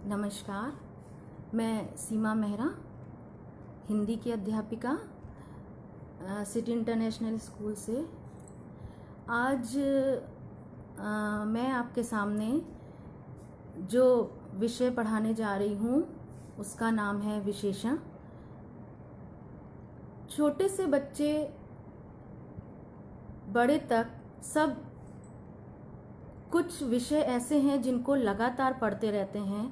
नमस्कार, मैं सीमा मेहरा, हिंदी की अध्यापिका, सिटी इंटरनेशनल स्कूल से। आज मैं आपके सामने जो विषय पढ़ाने जा रही हूँ उसका नाम है विशेषण। छोटे से बच्चे बड़े तक सब कुछ विषय ऐसे हैं जिनको लगातार पढ़ते रहते हैं।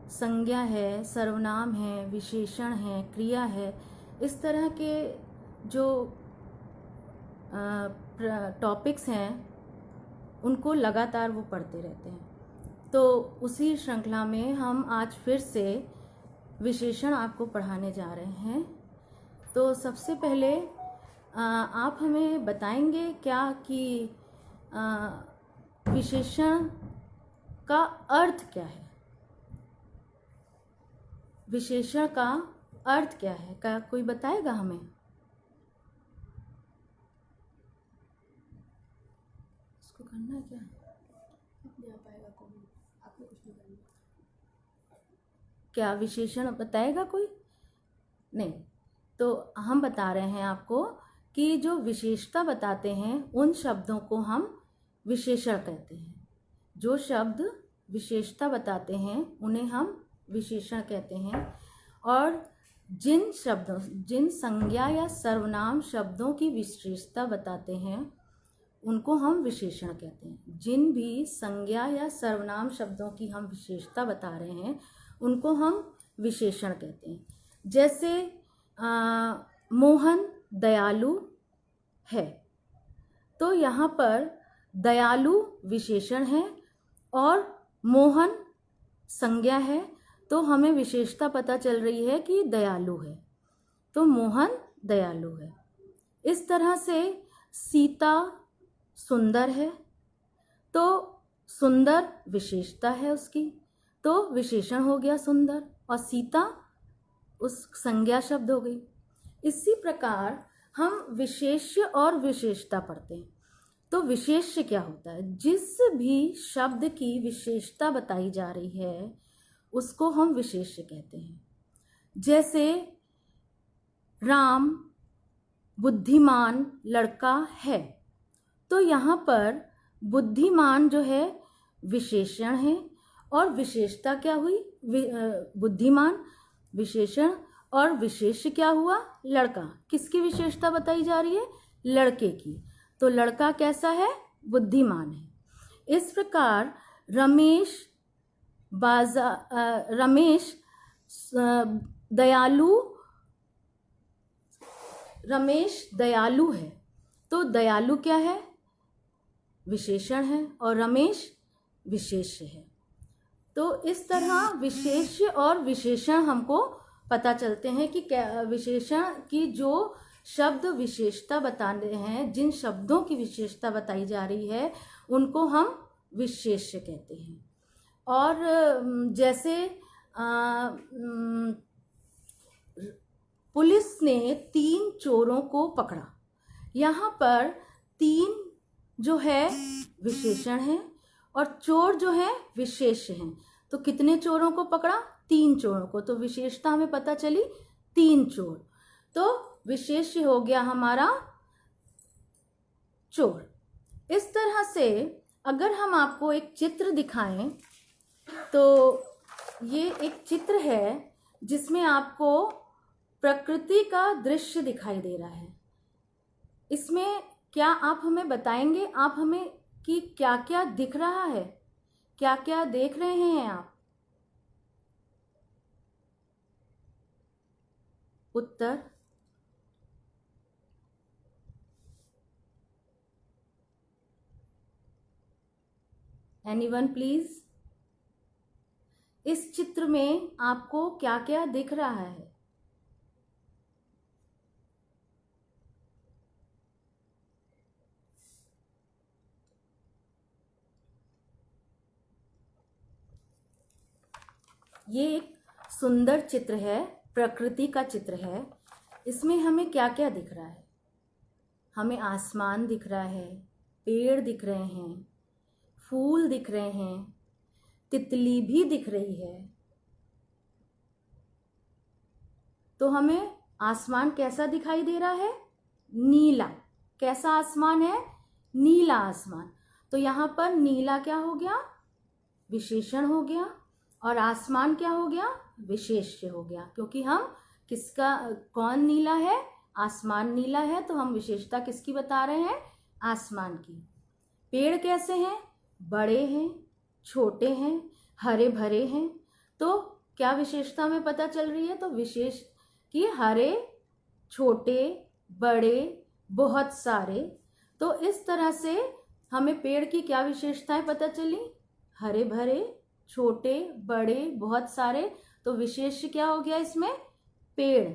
संज्ञा है, सर्वनाम है, विशेषण है, क्रिया है, इस तरह के जो टॉपिक्स हैं उनको लगातार वो पढ़ते रहते हैं। तो उसी श्रृंखला में हम आज फिर से विशेषण आपको पढ़ाने जा रहे हैं। तो सबसे पहले आप हमें बताएंगे क्या कि विशेषण का अर्थ क्या है? विशेषण का अर्थ क्या है? क्या कोई बताएगा हमें? इसको करना है क्या? नहीं आ पाएगा कोई, आपने कुछ नहीं करना। क्या विशेषण बताएगा कोई? नहीं। तो हम बता रहे हैं आपको कि जो विशेषता बताते हैं उन शब्दों को हम विशेषण कहते हैं। जो शब्द विशेषता बताते हैं उन्हें हम विशेषण कहते हैं। और जिन संज्ञा या सर्वनाम शब्दों की विशेषता बताते हैं उनको हम विशेषण कहते हैं। जिन भी संज्ञा या सर्वनाम शब्दों की हम विशेषता बता रहे हैं उनको हम विशेषण कहते हैं। जैसे मोहन दयालु है, तो यहाँ पर दयालु विशेषण है और मोहन संज्ञा है, तो हमें विशेषता पता चल रही है कि दयालु है, तो मोहन दयालु है। इस तरह से सीता सुंदर है, तो सुंदर विशेषता है उसकी, तो विशेषण हो गया सुंदर, और सीता उस संज्ञा शब्द हो गई। इसी प्रकार हम विशेष्य और विशेषता पढ़ते हैं। तो विशेष्य क्या होता है? जिस भी शब्द की विशेषता बताई जा रही है उसको हम विशेष्य कहते हैं। जैसे राम बुद्धिमान लड़का है, तो यहाँ पर बुद्धिमान जो है विशेषण है और विशेषता क्या हुई? बुद्धिमान विशेषण, और विशेष्य क्या हुआ? लड़का। किसकी विशेषता बताई जा रही है? लड़के की। तो लड़का कैसा है? बुद्धिमान है। इस प्रकार रमेश दयालु है, तो दयालु क्या है? विशेषण है, और रमेश विशेष्य है। तो इस तरह विशेष्य और विशेषण हमको पता चलते हैं कि क्या विशेषण की जो शब्द विशेषता बताने हैं, जिन शब्दों की विशेषता बताई जा रही है उनको हम विशेष्य कहते हैं। और जैसे पुलिस ने 3 चोरों को पकड़ा, यहाँ पर 3 जो है विशेषण है और चोर जो है विशेष्य हैं। तो कितने चोरों को पकड़ा? 3 चोरों को। तो विशेषता हमें पता चली 3 चोर, तो विशेष्य हो गया हमारा चोर। इस तरह से अगर हम आपको एक चित्र दिखाएं, तो ये एक चित्र है जिसमें आपको प्रकृति का दृश्य दिखाई दे रहा है। इसमें क्या आप हमें बताएंगे, आप हमें कि क्या क्या दिख रहा है, क्या क्या देख रहे हैं आप? उत्तर एनीवन प्लीज। इस चित्र में आपको क्या क्या दिख रहा है? ये एक सुंदर चित्र है, प्रकृति का चित्र है। इसमें हमें क्या क्या दिख रहा है? हमें आसमान दिख रहा है, पेड़ दिख रहे हैं, फूल दिख रहे हैं, तितली भी दिख रही है। तो हमें आसमान कैसा दिखाई दे रहा है? नीला। कैसा आसमान है? नीला आसमान। तो यहाँ पर नीला क्या हो गया? विशेषण हो गया। और आसमान क्या हो गया? विशेष्य हो गया। क्योंकि हम किसका, कौन नीला है? आसमान नीला है, तो हम विशेषता किसकी बता रहे हैं? आसमान की। पेड़ कैसे हैं? बड़े हैं, छोटे हैं, हरे भरे हैं। तो क्या विशेषता हमें पता चल रही है? तो विशेष कि हरे, छोटे, बड़े, बहुत सारे। तो इस तरह से हमें पेड़ की क्या विशेषताएं पता चली? हरे भरे, छोटे, बड़े, बहुत सारे। तो विशेष्य क्या हो गया इसमें? पेड़।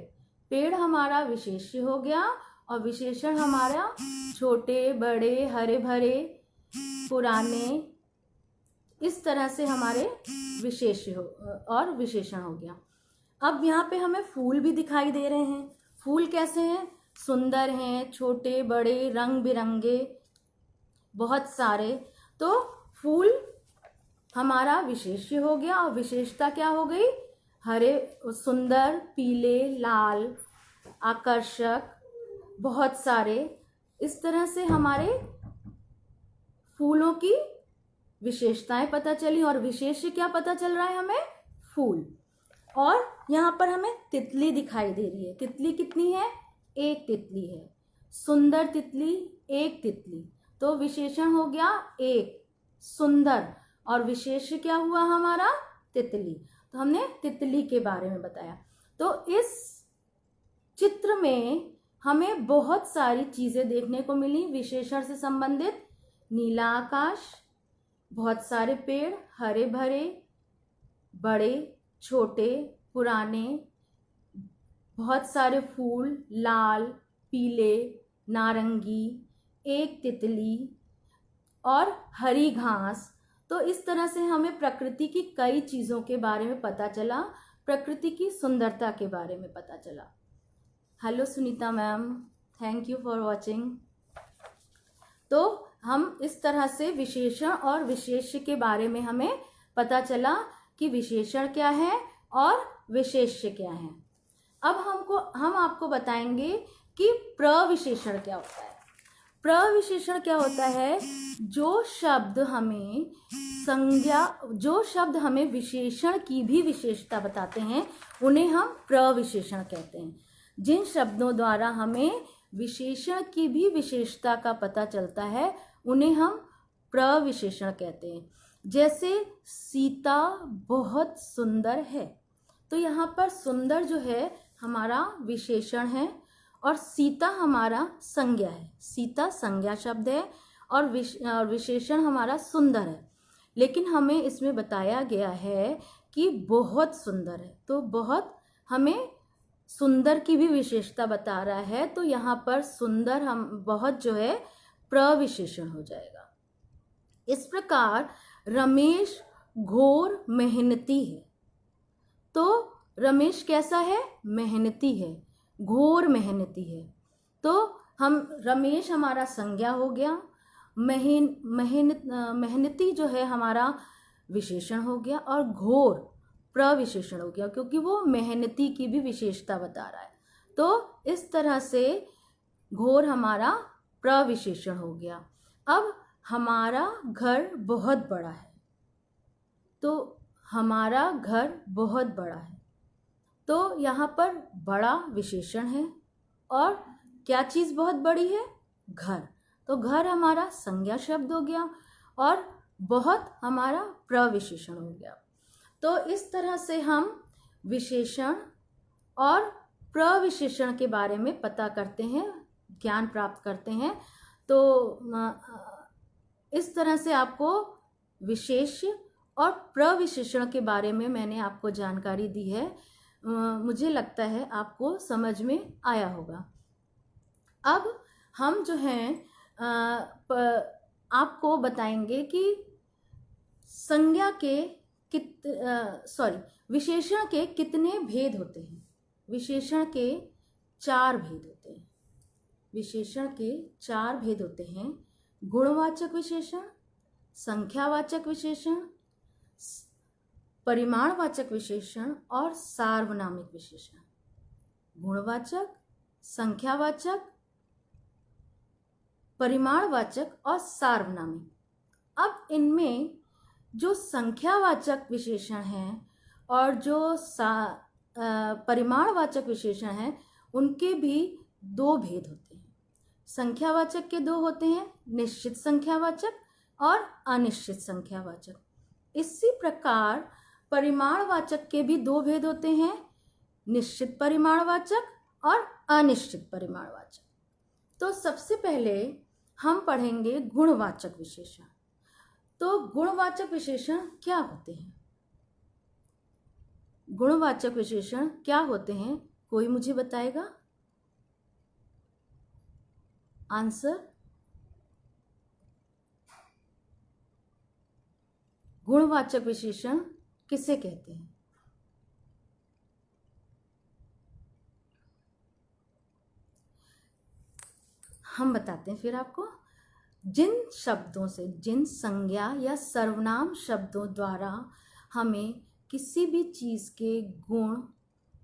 पेड़ हमारा विशेष्य हो गया और विशेषण हमारा छोटे, बड़े, हरे भरे, पुराने। इस तरह से हमारे विशेष्य और विशेषण हो गया। अब यहाँ पे हमें फूल भी दिखाई दे रहे हैं। फूल कैसे हैं? सुंदर हैं, छोटे, बड़े, रंग बिरंगे, बहुत सारे। तो फूल हमारा विशेष्य हो गया और विशेषता क्या हो गई? हरे, सुंदर, पीले, लाल, आकर्षक, बहुत सारे। इस तरह से हमारे फूलों की विशेषताएं पता चली। और विशेष्य क्या पता चल रहा है हमें? फूल। और यहाँ पर हमें तितली दिखाई दे रही है। तितली कितनी है? एक तितली है। सुंदर तितली, एक तितली। तो विशेषण हो गया एक, सुंदर, और विशेष्य क्या हुआ हमारा? तितली। तो हमने तितली के बारे में बताया। तो इस चित्र में हमें बहुत सारी चीजें देखने को मिली विशेषण से संबंधित। नीला आकाश, बहुत सारे पेड़, हरे भरे, बड़े, छोटे, पुराने, बहुत सारे फूल, लाल, पीले, नारंगी, एक तितली और हरी घास। तो इस तरह से हमें प्रकृति की कई चीजों के बारे में पता चला, प्रकृति की सुंदरता के बारे में पता चला। Hello Sunita ma'am, thank you for watching. तो हम इस तरह से विशेषण और विशेष्य के बारे में हमें पता चला कि विशेषण क्या है और विशेष्य क्या है। अब हम आपको बताएंगे कि प्रविशेषण क्या होता है। प्रविशेषण क्या होता है? जो शब्द हमें विशेषण की भी विशेषता बताते हैं उन्हें हम प्रविशेषण कहते हैं। जिन शब्दों द्वारा हमें विशेषण की भी विशेषता का पता चलता है उन्हें हम प्रविशेषण कहते हैं। जैसे सीता बहुत सुंदर है। तो यहाँ पर सुंदर जो है हमारा विशेषण है और सीता हमारा संज्ञा है। सीता संज्ञा शब्द है और विशेषण हमारा सुंदर है। लेकिन हमें इसमें बताया गया है कि बहुत सुंदर है, तो बहुत हमें सुंदर की भी विशेषता बता रहा है। तो यहाँ पर सुंदर हम बहुत जो है प्रविशेषण हो जाएगा। इस प्रकार रमेश घोर मेहनती है। तो रमेश कैसा है? मेहनती है, घोर मेहनती है। तो हम रमेश हमारा संज्ञा हो गया, मेहनती जो है हमारा विशेषण हो गया और घोर प्रविशेषण हो गया क्योंकि वो मेहनती की भी विशेषता बता रहा है। तो इस तरह से घोर हमारा प्रविशेषण हो गया। अब हमारा घर बहुत बड़ा है। तो हमारा घर बहुत बड़ा है, तो यहाँ पर बड़ा विशेषण है और क्या चीज बहुत बड़ी है? घर। तो घर हमारा संज्ञा शब्द हो गया और बहुत हमारा प्रविशेषण हो गया। तो इस तरह से हम विशेषण और प्रविशेषण के बारे में पता करते हैं, ज्ञान प्राप्त करते हैं। तो इस तरह से आपको विशेष्य और प्रविशेषण के बारे में मैंने आपको जानकारी दी है। मुझे लगता है आपको समझ में आया होगा। अब हम जो हैं आपको बताएंगे कि संज्ञा के विशेषण के कितने भेद होते हैं। विशेषण के 4 भेद होते हैं। विशेषण के 4 भेद होते हैं। गुणवाचक विशेषण, संख्यावाचक विशेषण, परिमाणवाचक विशेषण और सार्वनामिक विशेषण। गुणवाचक, संख्यावाचक, परिमाणवाचक और सार्वनामिक। अब इनमें जो संख्यावाचक विशेषण हैं और जो परिमाणवाचक विशेषण हैं उनके भी दो भेद होते हैं। संख्यावाचक के दो होते हैं, निश्चित संख्यावाचक और अनिश्चित संख्यावाचक। इसी प्रकार परिमाणवाचक के भी दो भेद होते हैं, निश्चित परिमाणवाचक और अनिश्चित परिमाणवाचक। तो सबसे पहले हम पढ़ेंगे गुणवाचक विशेषण। तो गुणवाचक विशेषण क्या होते हैं? गुणवाचक विशेषण क्या होते हैं, कोई मुझे बताएगा? आंसर? गुणवाचक विशेषण किसे कहते हैं? हम बताते हैं फिर आपको। जिन शब्दों से, जिन संज्ञा या सर्वनाम शब्दों द्वारा हमें किसी भी चीज के गुण,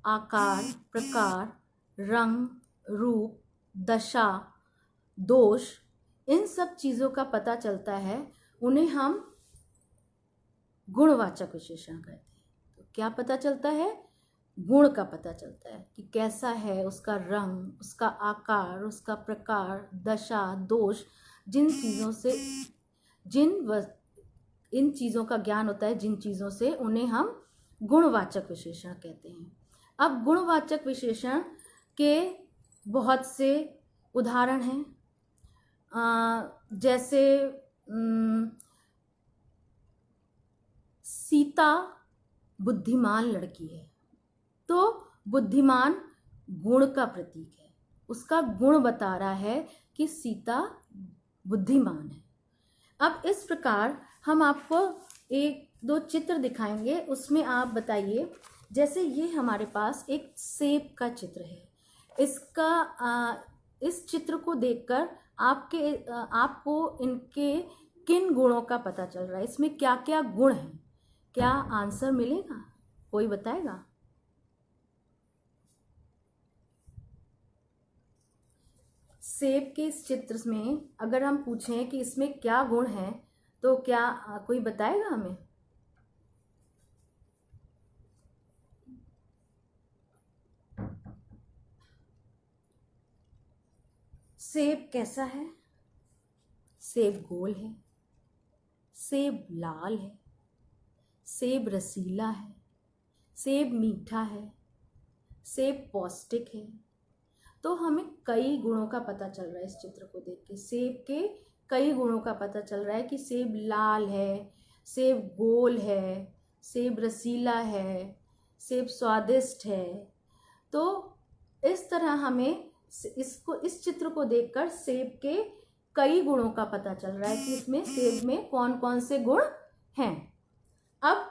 आकार, प्रकार, रंग, रूप, दशा, दोष, इन सब चीजों का पता चलता है, उन्हें हम गुणवाचक विशेषण कहते हैं। तो क्या पता चलता है? गुण का पता चलता है कि कैसा है उसका रंग, उसका आकार, उसका प्रकार, दशा, दोष, जिन चीज़ों से इन चीज़ों का ज्ञान होता है, जिन चीज़ों से, उन्हें हम गुणवाचक विशेषण कहते हैं। अब गुणवाचक विशेषण के बहुत से उदाहरण हैं, जैसे सीता बुद्धिमान लड़की है, तो बुद्धिमान गुण का प्रतीक है, उसका गुण बता रहा है कि सीता बुद्धिमान है। अब इस प्रकार हम आपको एक दो चित्र दिखाएंगे, उसमें आप बताइए। जैसे ये हमारे पास एक सेब का चित्र है, इस चित्र को देखकर आपको इनके किन गुणों का पता चल रहा है, इसमें क्या क्या गुण हैं? क्या आंसर मिलेगा? कोई बताएगा? सेब के इस चित्र में अगर हम पूछें कि इसमें क्या गुण हैं, तो क्या कोई बताएगा हमें? सेब कैसा है? सेब गोल है, सेब लाल है, सेब रसीला है, सेब मीठा है, सेब पौष्टिक है। तो हमें कई गुणों का पता चल रहा है इस चित्र को देख के। सेब के कई गुणों का पता चल रहा है कि सेब लाल है, सेब गोल है, सेब रसीला है, सेब स्वादिष्ट है। तो इस तरह हमें इस चित्र को देखकर सेब के कई गुणों का पता चल रहा है कि इसमें सेब में कौन कौन से गुण हैं। अब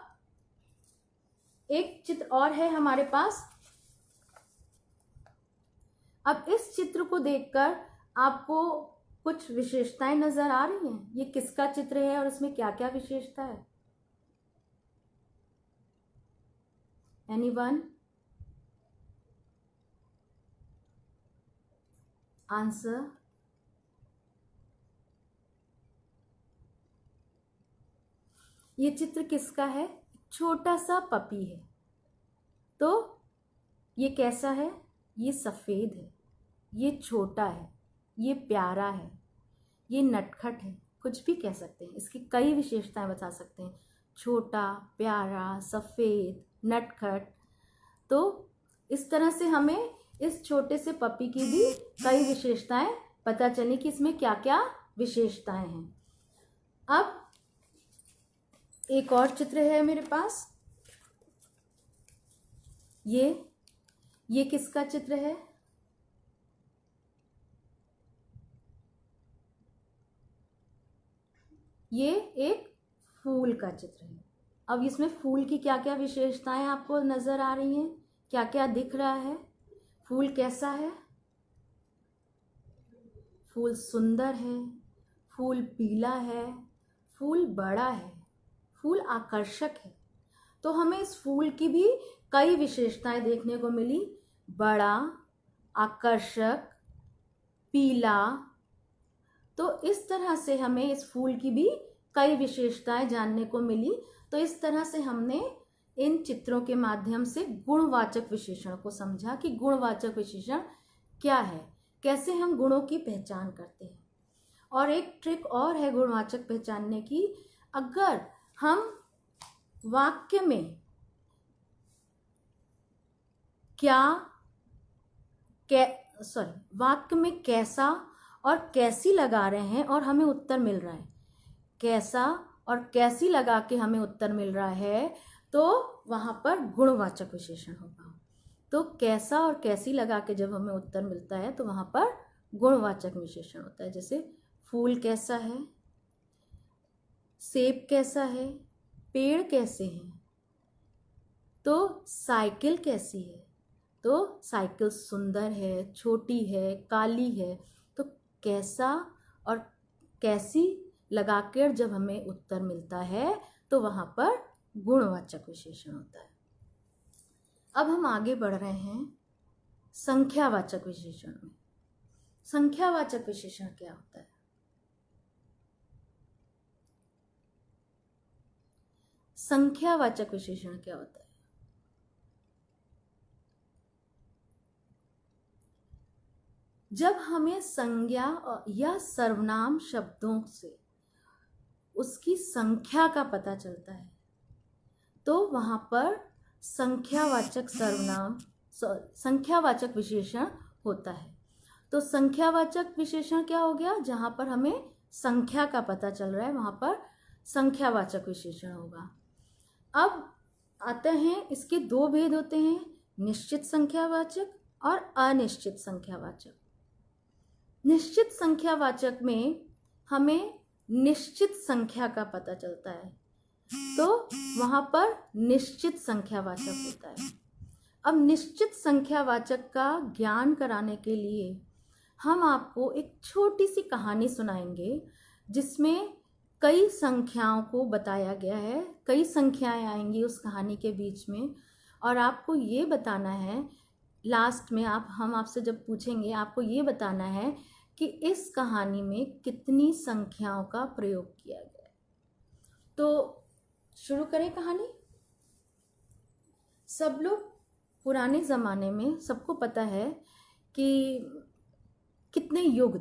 एक चित्र और है हमारे पास। अब इस चित्र को देखकर आपको कुछ विशेषताएं नजर आ रही हैं। ये किसका चित्र है और इसमें क्या क्या विशेषता है? एनीवन? आंसर? ये चित्र किसका है? छोटा सा पपी है। तो ये कैसा है? ये सफेद है, ये छोटा है, ये प्यारा है, ये नटखट है, कुछ भी कह सकते हैं। इसकी कई विशेषताएं बता सकते हैं, छोटा, प्यारा, सफेद, नटखट। तो इस तरह से हमें इस छोटे से पपी की भी कई विशेषताएं पता चली कि इसमें क्या क्या विशेषताएं हैं। अब एक और चित्र है मेरे पास। ये किसका चित्र है? ये एक फूल का चित्र है। अब इसमें फूल की क्या क्या विशेषताएं आपको नजर आ रही हैं? क्या क्या दिख रहा है? फूल कैसा है? फूल सुंदर है, फूल पीला है, फूल बड़ा है, फूल आकर्षक है, तो हमें इस फूल की भी कई विशेषताएं देखने को मिली। बड़ा, आकर्षक, पीला। तो इस तरह से हमें इस फूल की भी कई विशेषताएं जानने को मिली। तो इस तरह से हमने इन चित्रों के माध्यम से गुणवाचक विशेषण को समझा कि गुणवाचक विशेषण क्या है, कैसे हम गुणों की पहचान करते हैं। और एक ट्रिक और है गुणवाचक पहचानने की। अगर हम वाक्य में वाक्य में कैसा और कैसी लगा रहे हैं और हमें उत्तर मिल रहा है, कैसा और कैसी लगा के हमें उत्तर मिल रहा है, तो वहां पर गुणवाचक विशेषण होगा। तो कैसा और कैसी लगा के जब हमें उत्तर मिलता है तो वहां पर गुणवाचक विशेषण होता है। जैसे फूल कैसा है, सेब कैसा है, पेड़ कैसे हैं, तो साइकिल कैसी है, तो साइकिल सुंदर है, छोटी है, काली है। तो कैसा और कैसी लगाकर जब हमें उत्तर मिलता है तो वहां पर गुणवाचक विशेषण होता है। अब हम आगे बढ़ रहे हैं संख्यावाचक विशेषण में। संख्यावाचक विशेषण क्या होता है? संख्यावाचक विशेषण क्या होता है? जब हमें संज्ञा या सर्वनाम शब्दों से उसकी संख्या का पता चलता है तो वहां पर संख्यावाचक विशेषण होता है। तो संख्यावाचक विशेषण क्या हो गया? जहां पर हमें संख्या का पता चल रहा है वहां पर संख्यावाचक विशेषण होगा। अब आते हैं, इसके दो भेद होते हैं, निश्चित संख्यावाचक और अनिश्चित संख्यावाचक। निश्चित संख्यावाचक में हमें निश्चित संख्या का पता चलता है तो वहां पर निश्चित संख्यावाचक होता है। अब निश्चित संख्यावाचक का ज्ञान कराने के लिए हम आपको एक छोटी सी कहानी सुनाएंगे जिसमें कई संख्याओं को बताया गया है। कई संख्याएं आएंगी उस कहानी के बीच में और आपको ये बताना है, लास्ट में हम आपसे जब पूछेंगे आपको ये बताना है कि इस कहानी में कितनी संख्याओं का प्रयोग किया गया है। तो शुरू करें कहानी। सब लोग पुराने ज़माने में सबको पता है कि कितने युग,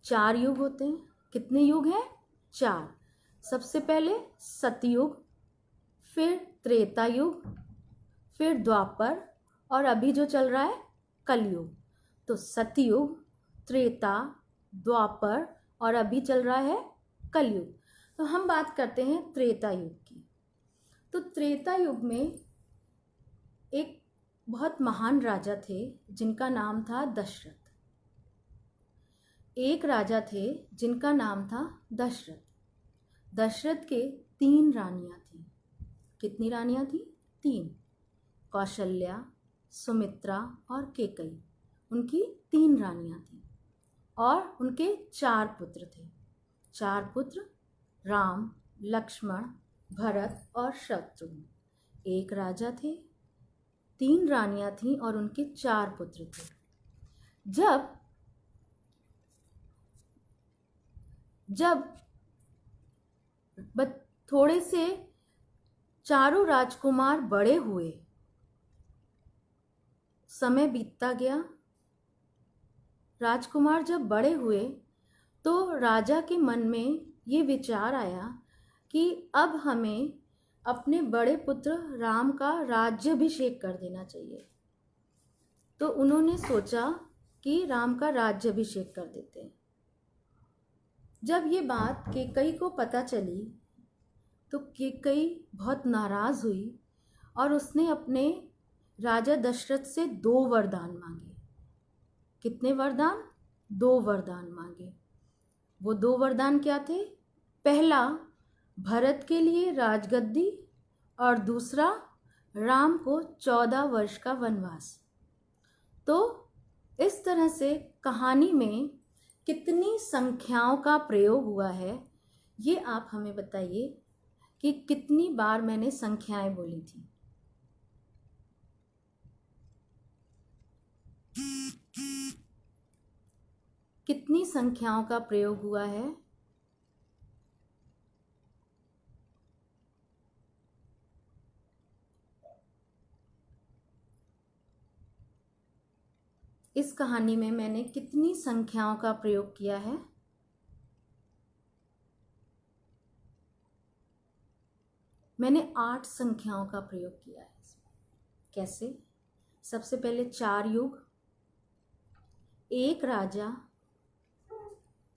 4 युग होते हैं। कितने युग हैं? 4। सबसे पहले सतयुग, फिर त्रेता युग, फिर द्वापर और अभी जो चल रहा है कलयुग। तो सतयुग, त्रेता, द्वापर और अभी चल रहा है कलयुग। तो हम बात करते हैं त्रेता युग की। तो त्रेता युग में एक बहुत महान राजा थे जिनका नाम था दशरथ। एक राजा थे जिनका नाम था दशरथ। दशरथ के 3 रानियां थीं। कितनी रानियां थीं? 3। कौशल्या, सुमित्रा और कैकेयी, उनकी 3 रानियां थीं और उनके 4 पुत्र थे। 4 पुत्र राम, लक्ष्मण, भरत और शत्रुघ्न। एक राजा थे, 3 रानियां थीं और उनके 4 पुत्र थे। जब थोड़े से चारों राजकुमार बड़े हुए, समय बीतता गया। राजकुमार जब बड़े हुए तो राजा के मन में ये विचार आया कि अब हमें अपने बड़े पुत्र राम का राज्याभिषेक कर देना चाहिए। तो उन्होंने सोचा कि राम का राज्याभिषेक कर देते हैं। जब ये बात कैकेयी को पता चली तो कैकेयी बहुत नाराज हुई और उसने अपने राजा दशरथ से 2 वरदान मांगे। कितने वरदान? 2 वरदान मांगे। वो 2 वरदान क्या थे? पहला, भरत के लिए राजगद्दी और दूसरा, राम को 14 वर्ष का वनवास। तो इस तरह से कहानी में कितनी संख्याओं का प्रयोग हुआ है ये आप हमें बताइए कि कितनी बार मैंने संख्याएं बोली थी। कितनी संख्याओं का प्रयोग हुआ है? इस कहानी में मैंने कितनी संख्याओं का प्रयोग किया है? मैंने 8 संख्याओं का प्रयोग किया है इसमें। कैसे? सबसे पहले 4 युग, 1 राजा,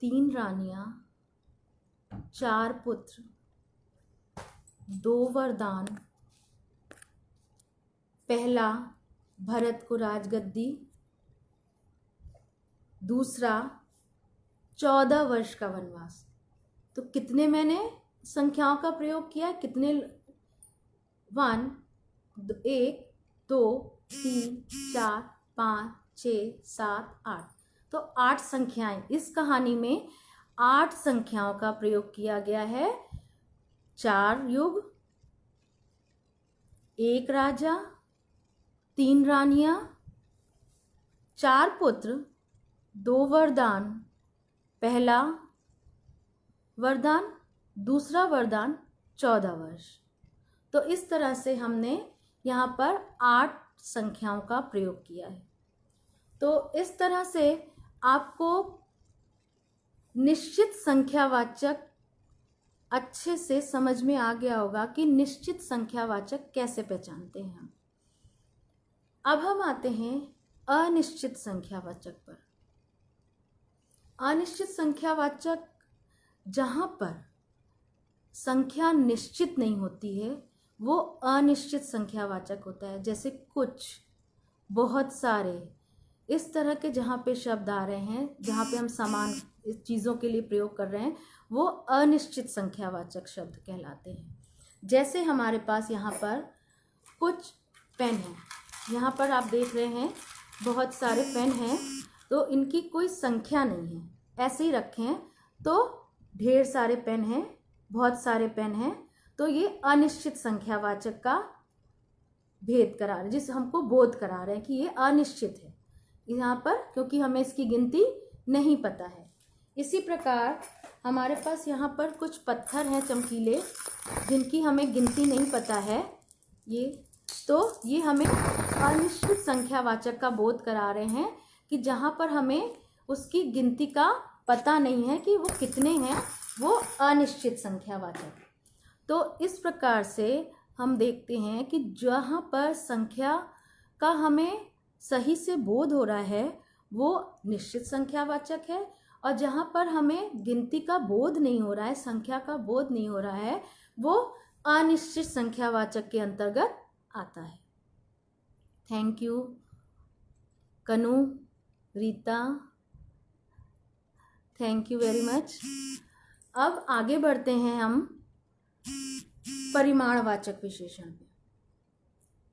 3 रानियां, 4 पुत्र, 2 वरदान। पहला, भरत को राजगद्दी। दूसरा, 14 वर्ष का वनवास। तो कितने मैंने संख्याओं का प्रयोग किया? कितने? 1, 2, 3, 4, 5, 6, 7, 8। तो 8 संख्याएं। इस कहानी में 8 संख्याओं का प्रयोग किया गया है। 4 युग, 1 राजा, 3 रानियां, 4 पुत्र, 2 वरदान। पहला वरदान, दूसरा वरदान, 14 वर्ष। तो इस तरह से हमने यहाँ पर 8 संख्याओं का प्रयोग किया है। तो इस तरह से आपको निश्चित संख्यावाचक अच्छे से समझ में आ गया होगा कि निश्चित संख्यावाचक कैसे पहचानते हैं हम। अब हम आते हैं अनिश्चित संख्यावाचक पर। अनिश्चित संख्यावाचक जहाँ पर संख्या निश्चित नहीं होती है वो अनिश्चित संख्यावाचक होता है। जैसे कुछ, बहुत सारे, इस तरह के जहाँ पे शब्द आ रहे हैं, जहाँ पे हम समान चीज़ों के लिए प्रयोग कर रहे हैं, वो अनिश्चित संख्यावाचक शब्द कहलाते हैं। जैसे हमारे पास यहाँ पर कुछ पेन हैं, यहाँ पर आप देख रहे हैं बहुत सारे पेन हैं, तो इनकी कोई संख्या नहीं है, ऐसे ही रखे हैं। तो ढेर सारे पेन हैं, बहुत सारे पेन हैं, तो ये अनिश्चित संख्यावाचक का भेद करा रहे, जिस हमको बोध करा रहे हैं कि ये अनिश्चित है यहाँ पर, क्योंकि हमें इसकी गिनती नहीं पता है। इसी प्रकार हमारे पास यहाँ पर कुछ पत्थर हैं चमकीले, जिनकी हमें गिनती नहीं पता है, ये हमें अनिश्चित संख्यावाचक का बोध करा रहे हैं कि जहाँ पर हमें उसकी गिनती का पता नहीं है कि वो कितने हैं, वो अनिश्चित संख्यावाचक। तो इस प्रकार से हम देखते हैं कि जहाँ पर संख्या का हमें सही से बोध हो रहा है वो निश्चित संख्यावाचक है, और जहाँ पर हमें गिनती का बोध नहीं हो रहा है, संख्या का बोध नहीं हो रहा है, वो अनिश्चित संख्यावाचक के अंतर्गत आता है। थैंक यू कनु, Rita, thank you very much. अब आगे बढ़ते हैं हम परिमाणवाचक विशेषण पे।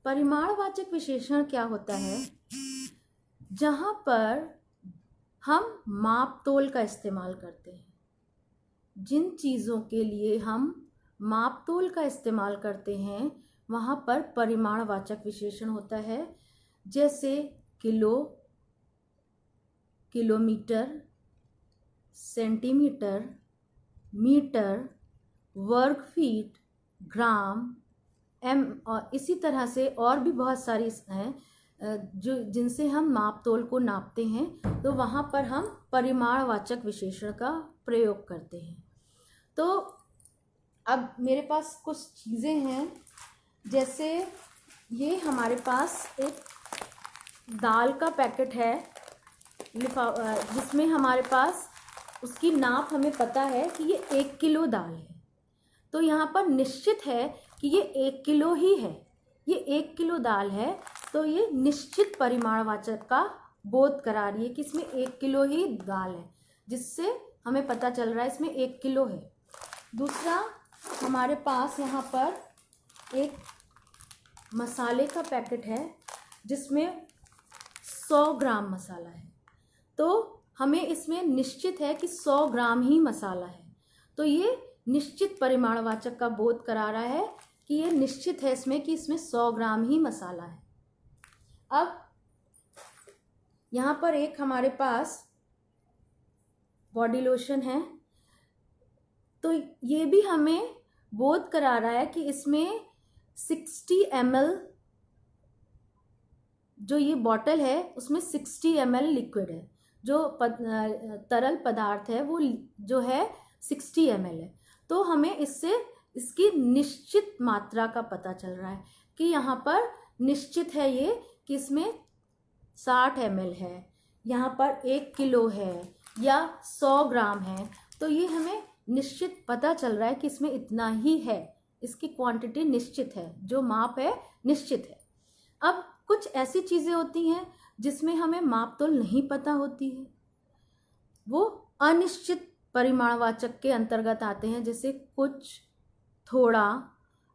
परिमाणवाचक विशेषण क्या होता है? जहाँ पर हम माप तोल का इस्तेमाल करते हैं। जिन चीज़ों के लिए हम माप तोल का इस्तेमाल करते हैं वहाँ पर परिमाणवाचक विशेषण होता है। जैसे किलो, किलोमीटर, सेंटीमीटर, मीटर, वर्ग फीट, ग्राम, और इसी तरह से और भी बहुत सारी हैं जो जिनसे हम माप तोल को नापते हैं, तो वहाँ पर हम परिमाणवाचक विशेषण का प्रयोग करते हैं। तो अब मेरे पास कुछ चीज़ें हैं, जैसे ये हमारे पास एक दाल का पैकेट है जिसमें हमारे पास उसकी नाप हमें पता है कि ये 1 किलो दाल है। तो यहाँ पर निश्चित है कि ये 1 किलो ही है, ये 1 किलो दाल है, तो ये निश्चित परिमाणवाचक का बोध करा रही है कि इसमें 1 किलो ही दाल है, जिससे हमें पता चल रहा है इसमें 1 किलो है। दूसरा, हमारे पास यहाँ पर एक मसाले का पैकेट है जिसमें 100 ग्राम मसाला है, तो हमें इसमें निश्चित है कि 100 ग्राम ही मसाला है, तो ये निश्चित परिमाणवाचक का बोध करा रहा है कि ये निश्चित है इसमें कि इसमें 100 ग्राम ही मसाला है। अब यहाँ पर एक हमारे पास बॉडी लोशन है, तो ये भी हमें बोध करा रहा है कि इसमें 60 ml, जो ये बॉटल है उसमें 60 ml लिक्विड है, जो तरल पदार्थ है वो जो है 60 ml है। तो हमें इससे इसकी निश्चित मात्रा का पता चल रहा है कि यहाँ पर निश्चित है ये कि इसमें 60 ml है, यहाँ पर 1 किलो है या 100 ग्राम है। तो ये हमें निश्चित पता चल रहा है कि इसमें इतना ही है, इसकी क्वांटिटी निश्चित है, जो माप है निश्चित है। अब कुछ ऐसी चीज़ें होती हैं जिसमें हमें माप तोल नहीं पता होती है, वो अनिश्चित परिमाणवाचक के अंतर्गत आते हैं, जैसे कुछ, थोड़ा,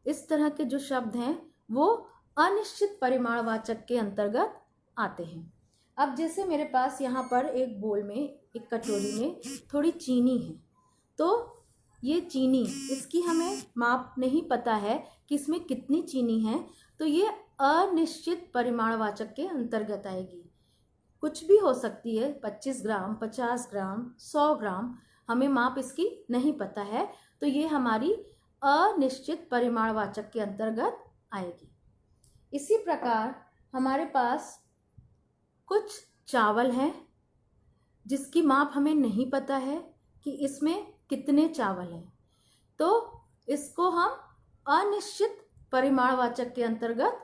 इस तरह के जो शब्द हैं वो अनिश्चित परिमाणवाचक के अंतर्गत आते हैं। अब जैसे मेरे पास यहाँ पर एक बोल में, एक कटोरी में थोड़ी चीनी है, तो ये चीनी, इसकी हमें माप नहीं पता है कि इसमें कितनी चीनी है, तो ये अनिश्चित परिमाणवाचक के अंतर्गत आएगी। कुछ भी हो सकती है, 25 ग्राम, 50 ग्राम, 100 ग्राम, हमें माप इसकी नहीं पता है, तो ये हमारी अनिश्चित परिमाणवाचक के अंतर्गत आएगी। इसी प्रकार हमारे पास कुछ चावल हैं जिसकी माप हमें नहीं पता है कि इसमें कितने चावल हैं, तो इसको हम अनिश्चित परिमाणवाचक के अंतर्गत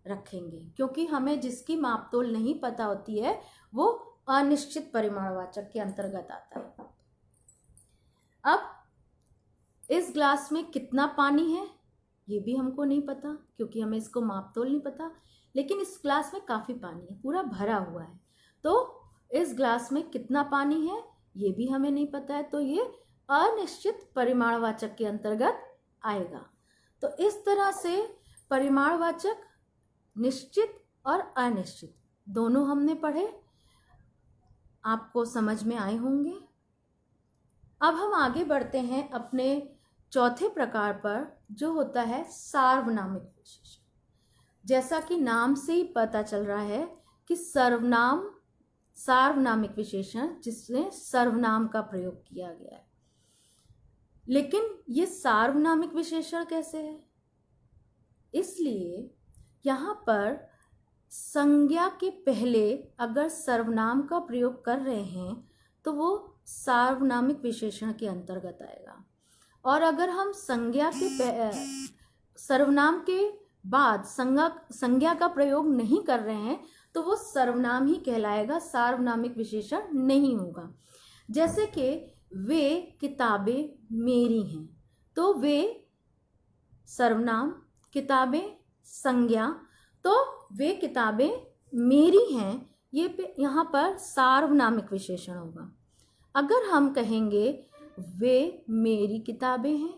रखेंगे, क्योंकि हमें जिसकी माप तोल नहीं पता होती है वो अनिश्चित परिमाणवाचक के अंतर्गत आता है। अब इस ग्लास में कितना पानी है ये भी हमको नहीं पता, क्योंकि हमें इसको माप तोल नहीं पता, लेकिन इस ग्लास में काफ़ी पानी है, पूरा भरा हुआ है, तो इस ग्लास में कितना पानी है ये भी हमें नहीं पता है, तो ये अनिश्चित परिमाणवाचक के अंतर्गत आएगा। तो इस तरह से परिमाणवाचक, निश्चित और अनिश्चित दोनों हमने पढ़े, आपको समझ में आए होंगे। अब हम आगे बढ़ते हैं अपने चौथे प्रकार पर, जो होता है सार्वनामिक विशेषण। जैसा कि नाम से ही पता चल रहा है कि सर्वनाम, सार्वनामिक विशेषण जिसमें सर्वनाम का प्रयोग किया गया है। लेकिन ये सार्वनामिक विशेषण कैसे है? इसलिए यहाँ पर संज्ञा के पहले अगर सर्वनाम का प्रयोग कर रहे हैं तो वो सार्वनामिक विशेषण के अंतर्गत आएगा, और अगर हम संज्ञा के सर्वनाम के बाद संज्ञा का प्रयोग नहीं कर रहे हैं तो वो सर्वनाम ही कहलाएगा, सार्वनामिक विशेषण नहीं होगा। जैसे कि वे किताबें मेरी हैं, तो वे सर्वनाम, किताबें संज्ञा, तो वे किताबें मेरी हैं, ये यहाँ पर सार्वनामिक विशेषण होगा। अगर हम कहेंगे वे मेरी किताबें हैं,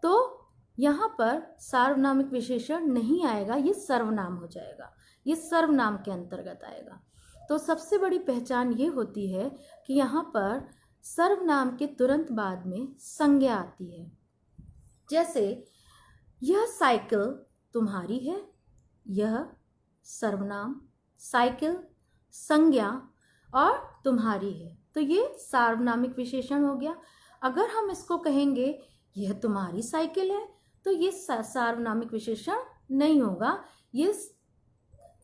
तो यहाँ पर सार्वनामिक विशेषण नहीं आएगा, ये सर्वनाम हो जाएगा, ये सर्वनाम के अंतर्गत आएगा। तो सबसे बड़ी पहचान ये होती है कि यहाँ पर सर्वनाम के तुरंत बाद में संज्ञा आती है। जैसे यह साइकिल तुम्हारी है, यह सर्वनाम, साइकिल संज्ञा और तुम्हारी है, तो ये सार्वनामिक विशेषण हो गया। अगर हम इसको कहेंगे यह तुम्हारी साइकिल है, तो ये सार्वनामिक विशेषण नहीं होगा, ये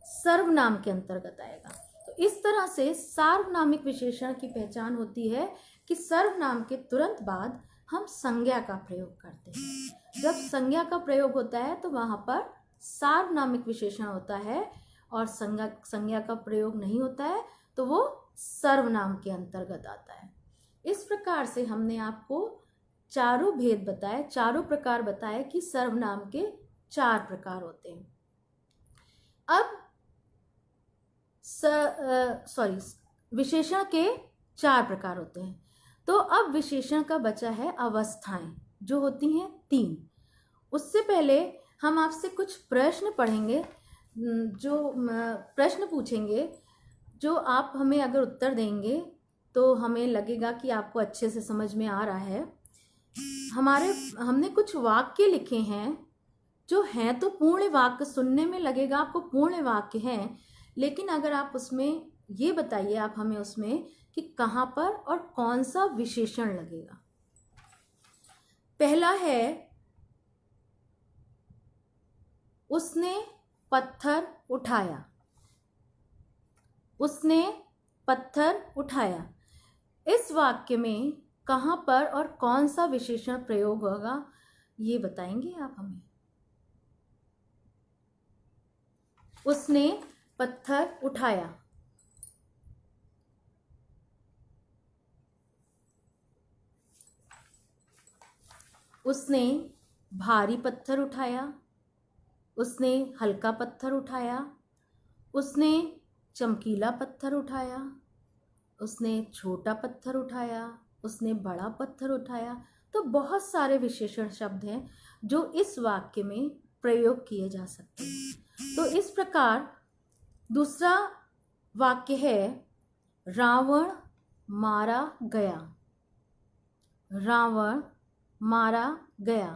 सर्वनाम के अंतर्गत आएगा। तो इस तरह से सार्वनामिक विशेषण की पहचान होती है कि सर्वनाम के तुरंत बाद हम संज्ञा का प्रयोग करते हैं। जब संज्ञा का प्रयोग होता है तो वहाँ पर सार्वनामिक विशेषण होता है, और संज्ञा का प्रयोग नहीं होता है तो वो सर्वनाम के अंतर्गत आता है। इस प्रकार से हमने आपको चारों भेद बताए, चारों प्रकार बताए कि सर्वनाम के 4 प्रकार होते हैं। अब विशेषण के 4 प्रकार होते हैं। तो अब विशेषण का बचा है अवस्थाएं, जो होती हैं 3। उससे पहले हम आपसे कुछ प्रश्न पढ़ेंगे, जो प्रश्न पूछेंगे, जो आप हमें अगर उत्तर देंगे तो हमें लगेगा कि आपको अच्छे से समझ में आ रहा है। हमने कुछ वाक्य लिखे हैं जो हैं तो पूर्ण वाक्य, सुनने में लगेगा आपको पूर्ण वाक्य हैं, लेकिन अगर आप उसमें ये बताइए आप हमें उसमें कि कहाँ पर और कौन सा विशेषण लगेगा। पहला है, उसने पत्थर उठाया। उसने पत्थर उठाया, इस वाक्य में कहाँ पर और कौन सा विशेषण प्रयोग होगा ये बताएंगे आप हमें। उसने पत्थर उठाया, उसने भारी पत्थर उठाया, उसने हल्का पत्थर उठाया, उसने चमकीला पत्थर उठाया, उसने छोटा पत्थर उठाया, उसने बड़ा पत्थर उठाया। तो बहुत सारे विशेषण शब्द हैं जो इस वाक्य में प्रयोग किए जा सकते हैं। तो इस प्रकार दूसरा वाक्य है, रावण मारा गया। रावण मारा गया।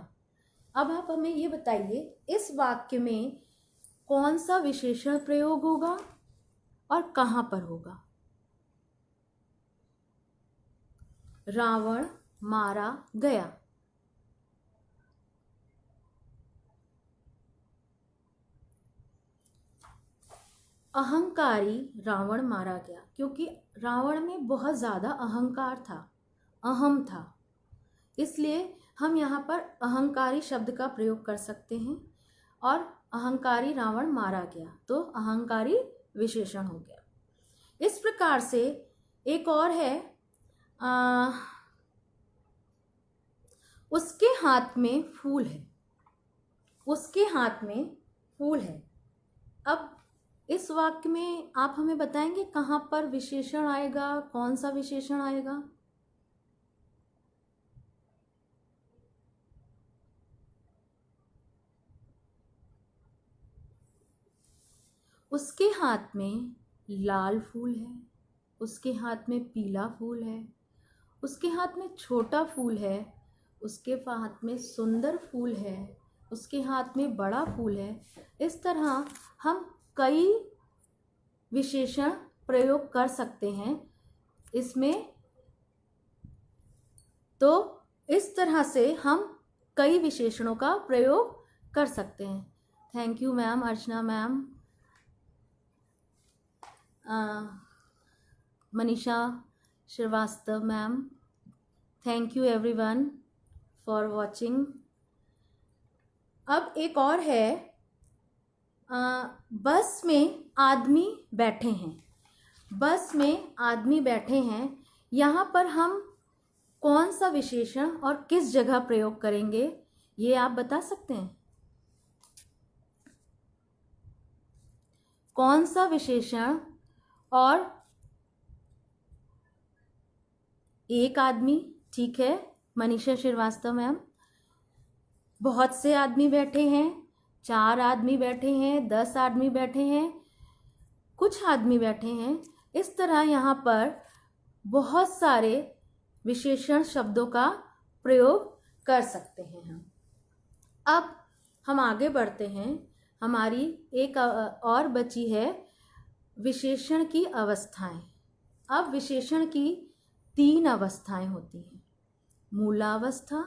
अब आप हमें ये बताइए इस वाक्य में कौन सा विशेषण प्रयोग होगा और कहाँ पर होगा। रावण मारा गया। अहंकारी रावण मारा गया, क्योंकि रावण में बहुत ज्यादा अहंकार था, अहम था, इसलिए हम यहाँ पर अहंकारी शब्द का प्रयोग कर सकते हैं और अहंकारी रावण मारा गया, तो अहंकारी विशेषण हो गया। इस प्रकार से एक और है, उसके हाथ में फूल है। उसके हाथ में फूल है। अब इस वाक्य में आप हमें बताएंगे कहाँ पर विशेषण आएगा, कौन सा विशेषण आएगा। उसके हाथ में लाल फूल है, उसके हाथ में पीला फूल है, उसके हाथ में छोटा फूल है, उसके हाथ में सुंदर फूल है, उसके हाथ में बड़ा फूल है। इस तरह हम कई विशेषण प्रयोग कर सकते हैं इसमें। तो इस तरह से हम कई विशेषणों का प्रयोग कर सकते हैं। Thank you ma'am, Archana ma'am, Manisha Shrivastava ma'am. Thank you everyone for watching. अब एक और है, बस में आदमी बैठे हैं। बस में आदमी बैठे हैं, यहाँ पर हम कौन सा विशेषण और किस जगह प्रयोग करेंगे ये आप बता सकते हैं। कौन सा विशेषण और एक आदमी, ठीक है मनीषा श्रीवास्तव मैम। बहुत से आदमी बैठे हैं, 4 आदमी बैठे हैं, 10 आदमी बैठे हैं, कुछ आदमी बैठे हैं। इस तरह यहाँ पर बहुत सारे विशेषण शब्दों का प्रयोग कर सकते हैं हम। अब हम आगे बढ़ते हैं। हमारी एक और बची है विशेषण की अवस्थाएं। अब विशेषण की 3 अवस्थाएं होती हैं, मूलावस्था,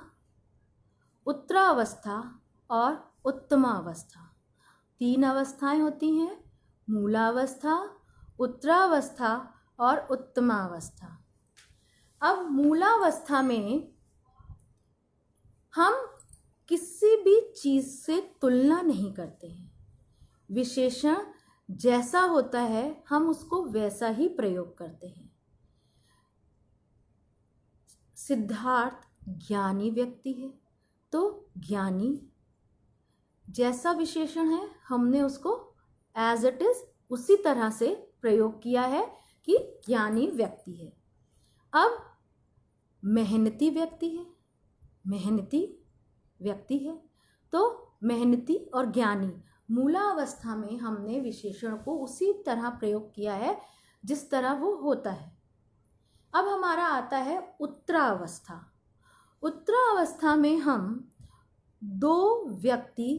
उत्तरावस्था और उत्तमावस्था। 3 अवस्थाएं होती हैं, मूलावस्था, उत्तरावस्था और उत्तमावस्था। अब मूलावस्था में हम किसी भी चीज से तुलना नहीं करते हैं। विशेषण जैसा होता है हम उसको वैसा ही प्रयोग करते हैं। सिद्धार्थ ज्ञानी व्यक्ति है, तो ज्ञानी जैसा विशेषण है हमने उसको एज इट इज उसी तरह से प्रयोग किया है कि ज्ञानी व्यक्ति है। अब मेहनती व्यक्ति है, मेहनती व्यक्ति है, तो मेहनती और ज्ञानी मूलावस्था में हमने विशेषण को उसी तरह प्रयोग किया है जिस तरह वो होता है। अब हमारा आता है उत्तरावस्था। उत्तरावस्था में हम दो व्यक्ति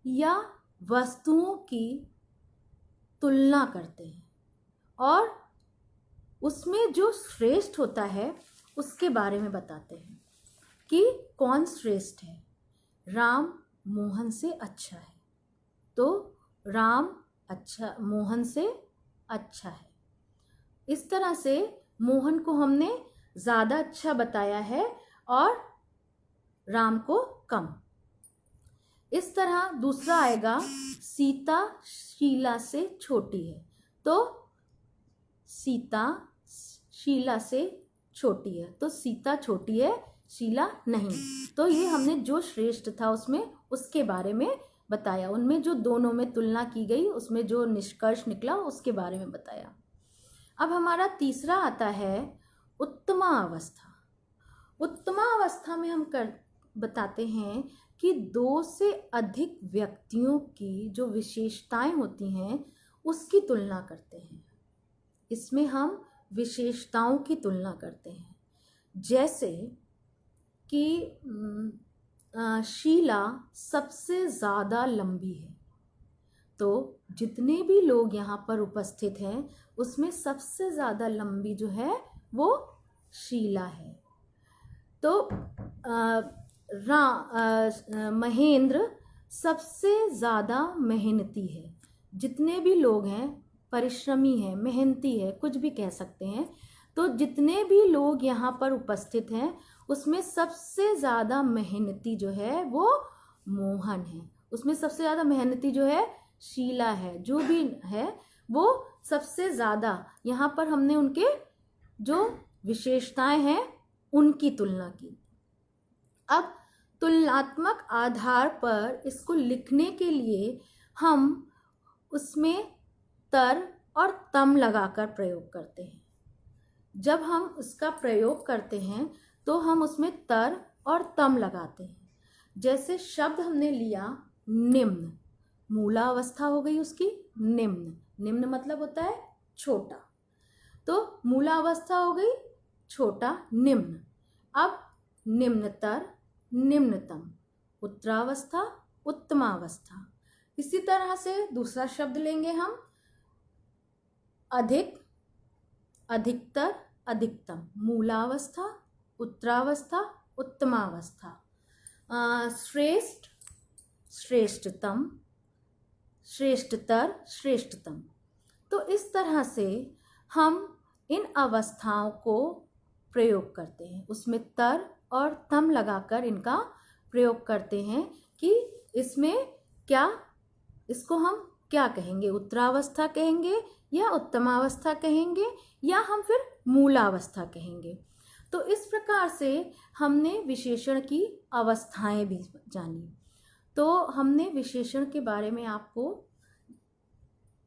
या वस्तुओं की तुलना करते हैं और उसमें जो श्रेष्ठ होता है उसके बारे में बताते हैं कि कौन श्रेष्ठ है। राम मोहन से अच्छा है, तो राम अच्छा मोहन से अच्छा है। इस तरह से मोहन को हमने ज़्यादा अच्छा बताया है और राम को कम। इस तरह दूसरा आएगा, सीता शीला से छोटी है, तो सीता शीला से छोटी है, तो सीता छोटी है, शीला नहीं। तो ये हमने जो श्रेष्ठ था उसमें उसके बारे में बताया, उनमें जो दोनों में तुलना की गई उसमें जो निष्कर्ष निकला उसके बारे में बताया। अब हमारा तीसरा आता है उत्तमा अवस्था। उत्तमा अवस्था में हम बताते हैं कि दो से अधिक व्यक्तियों की जो विशेषताएं होती हैं उसकी तुलना करते हैं। इसमें हम विशेषताओं की तुलना करते हैं, जैसे कि शीला सबसे ज़्यादा लंबी है, तो जितने भी लोग यहाँ पर उपस्थित हैं उसमें सबसे ज़्यादा लंबी जो है वो शीला है। तो महेंद्र सबसे ज़्यादा मेहनती है। जितने भी लोग हैं परिश्रमी है, मेहनती है, कुछ भी कह सकते हैं। तो जितने भी लोग यहाँ पर उपस्थित हैं उसमें सबसे ज़्यादा मेहनती जो है वो मोहन है। उसमें सबसे ज़्यादा मेहनती जो है शीला है। जो भी है वो सबसे ज़्यादा, यहाँ पर हमने उनके जो विशेषताएं हैं उनकी तुलना की। अब तुलनात्मक आधार पर इसको लिखने के लिए हम उसमें तर और तम लगाकर प्रयोग करते हैं। जब हम उसका प्रयोग करते हैं तो हम उसमें तर और तम लगाते हैं। जैसे शब्द हमने लिया निम्न, मूला अवस्था हो गई उसकी निम्न। निम्न मतलब होता है छोटा, तो मूला अवस्था हो गई छोटा निम्न। अब निम्नतर, निम्नतम, उत्तरावस्था, उत्तमावस्था। इसी तरह से दूसरा शब्द लेंगे हम अधिक, अधिकतर, अधिकतम, मूलावस्था, उत्तरावस्था, उत्तमावस्था। श्रेष्ठ, श्रेष्ठतम, श्रेष्ठतर, श्रेष्ठतम। तो इस तरह से हम इन अवस्थाओं को प्रयोग करते हैं, उसमें तर और तम लगाकर इनका प्रयोग करते हैं कि इसमें क्या, इसको हम क्या कहेंगे, उत्तरावस्था कहेंगे या उत्तमावस्था कहेंगे या हम फिर मूलावस्था कहेंगे। तो इस प्रकार से हमने विशेषण की अवस्थाएं भी जानी। तो हमने विशेषण के बारे में आपको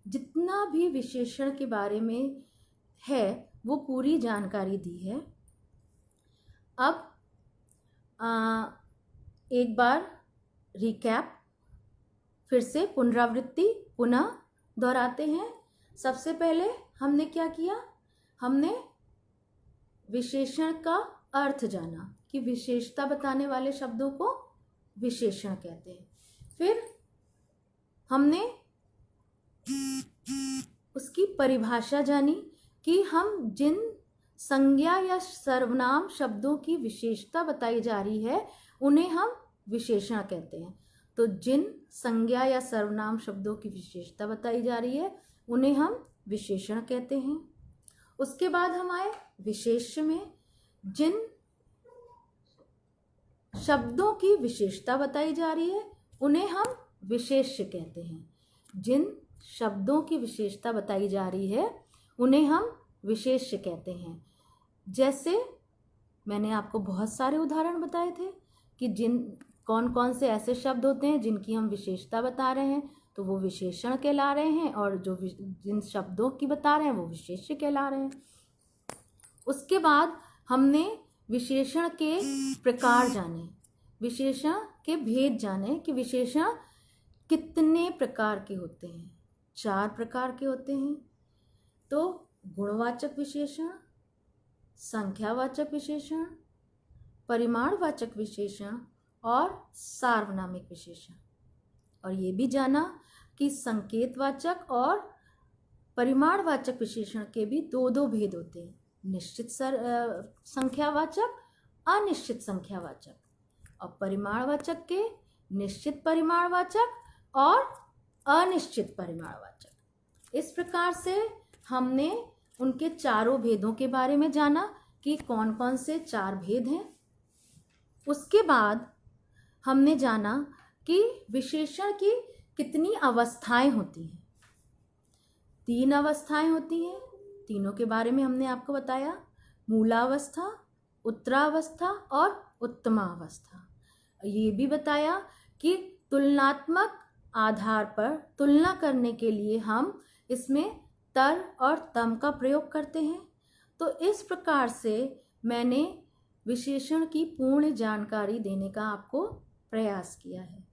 जितना भी विशेषण के बारे में है वो पूरी जानकारी दी है। अब एक बार रिकैप, फिर से पुनरावृत्ति पुनः दोहराते हैं। सबसे पहले हमने क्या किया, हमने विशेषण का अर्थ जाना कि विशेषता बताने वाले शब्दों को विशेषण कहते हैं। फिर हमने उसकी परिभाषा जानी कि हम जिन संज्ञा या सर्वनाम शब्दों की विशेषता बताई जा रही है उन्हें हम विशेषण कहते हैं। तो जिन संज्ञा या सर्वनाम शब्दों की विशेषता बताई जा रही है उन्हें हम विशेषण कहते हैं। उसके बाद हम आए विशेष्य में, जिन शब्दों की विशेषता बताई जा रही है उन्हें हम विशेष्य कहते हैं। जिन शब्दों की विशेषता बताई जा रही है उन्हें हम विशेष्य कहते हैं। जैसे मैंने आपको बहुत सारे उदाहरण बताए थे कि जिन कौन कौन से ऐसे शब्द होते हैं जिनकी हम विशेषता बता रहे हैं तो वो विशेषण कहला रहे हैं, और जो जिन शब्दों की बता रहे हैं वो विशेष्य कहला रहे हैं। उसके बाद हमने विशेषण के प्रकार जाने, विशेषण के भेद जाने कि विशेषण कितने प्रकार के होते हैं। 4 प्रकार के होते हैं। तो गुणवाचक विशेषण, संख्यावाचक विशेषण, परिमाणवाचक विशेषण और सार्वनामिक विशेषण। और ये भी जाना कि संकेतवाचक और परिमाणवाचक विशेषण के भी दो दो भेद होते हैं, निश्चित संख्यावाचक, अनिश्चित संख्यावाचक, और परिमाणवाचक के निश्चित परिमाणवाचक और अनिश्चित परिमाणवाचक। इस प्रकार से हमने उनके चारों भेदों के बारे में जाना कि कौन कौन से चार भेद हैं। उसके बाद हमने जाना कि विशेषण की कितनी अवस्थाएं होती हैं। 3 अवस्थाएं होती हैं, तीनों के बारे में हमने आपको बताया, मूलावस्था, उत्तरावस्था और उत्तमावस्था। ये भी बताया कि तुलनात्मक आधार पर तुलना करने के लिए हम इसमें तर और तम का प्रयोग करते हैं। तो इस प्रकार से मैंने विशेषण की पूर्ण जानकारी देने का आपको प्रयास किया है।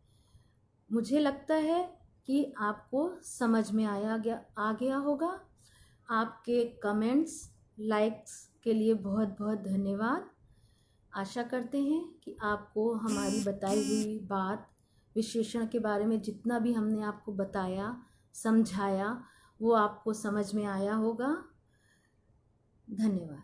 मुझे लगता है कि आपको समझ में आ गया होगा। आपके कमेंट्स, लाइक्स के लिए बहुत बहुत धन्यवाद। आशा करते हैं कि आपको हमारी बताई हुई बात, विशेषण के बारे में जितना भी हमने आपको बताया, समझाया, वो आपको समझ में आया होगा। धन्यवाद।